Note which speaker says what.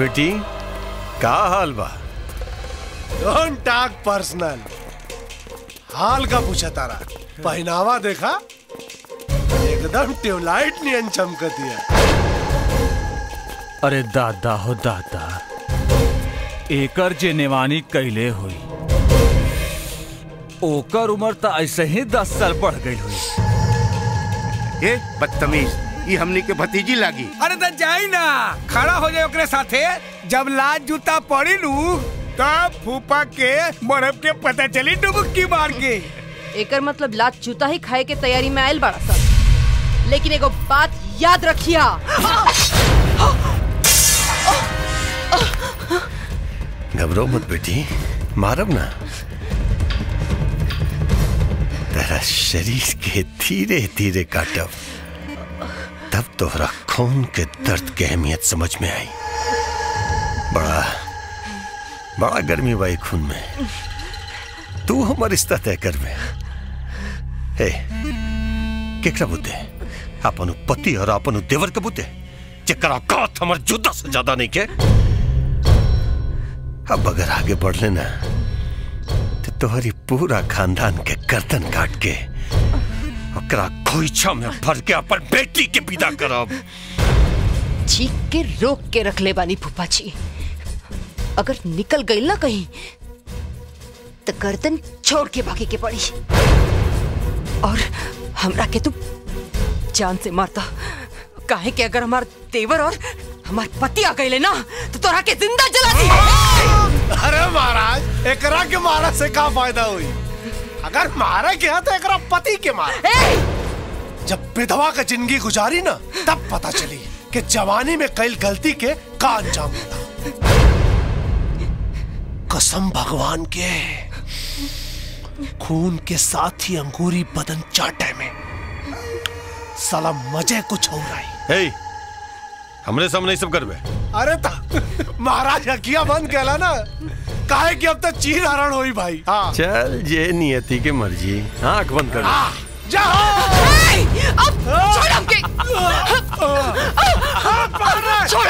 Speaker 1: बेटी, का हाल बा?
Speaker 2: Don't talk personal. हाल का पूछा तारा? पहनावा देखा, एकदम ट्यूबलाइट नियन चमकती है।
Speaker 3: अरे दादा हो दादा, एकर जे नेवानी कैले हुई ओकर उम्र तो ऐसे ही 10 साल बढ़ गई हुई।
Speaker 4: ए बदतमीज, ये हमनी के भतीजी लागी।
Speaker 5: अरे तो जाई ना, खड़ा हो जाए ओकरे साथे। जब लाज जूता पड़ी लू तब फूफा के बर्फ के पता चली डुबकी मार के।
Speaker 6: एकर मतलब लात जूता ही खाए के तैयारी में आयल बड़ा सा। लेकिन एगो बात याद रखिया,
Speaker 1: घबराओ मत बेटी, मारब ना। तेरा शरीर के धीरे धीरे काटब, तब तोहरा खून के दर्द की अहमियत समझ में आई। बड़ा गर्मी बाई खून में। तू हमार रिश्ता तय कर में। हे, केकरा बुते? अपन पति और अपन देवर के बुते, जेकरा औकात हमर जुदा से ज्यादा नहीं के। अब अगर आगे बढ़ लेना तो तोहरी पूरा खानदान के गर्दन काट के ओकरा खोइछा में भर के अपन बेटी के विदा करब।
Speaker 6: चीख के रोक के रख ले बानी फूफा जी। अगर निकल गई ना कहीं तो गर्दन छोड़ के भागे के पड़ी। और हमरा के तू जान से मारता, काहे कि अगर हमार देवर और हमार पति आ गए ना तो तोरा के जिंदा जला दी।
Speaker 2: अरे महाराज, एकरा के मारा से का फायदा हुई? अगर मारा के तो एकरा पति के मारा। जब विधवा का जिंदगी गुजारी ना, तब पता चली कि जवानी में कई गलती के का अंजाम मिला। कसम भगवान के, खून के साथ ही अंगूरी बदन चाटे में साला मजे कुछ हो रहा है।
Speaker 1: हमरे सामने सब करबे।
Speaker 2: अरे महाराज हकिया बंद कहला ना, काहे कि अब तक चीर हरण हुई भाई। हाँ
Speaker 1: चल, ये नियति के मर्जी। आंख बंद कर
Speaker 6: अब छोड़ हमके। छोड़।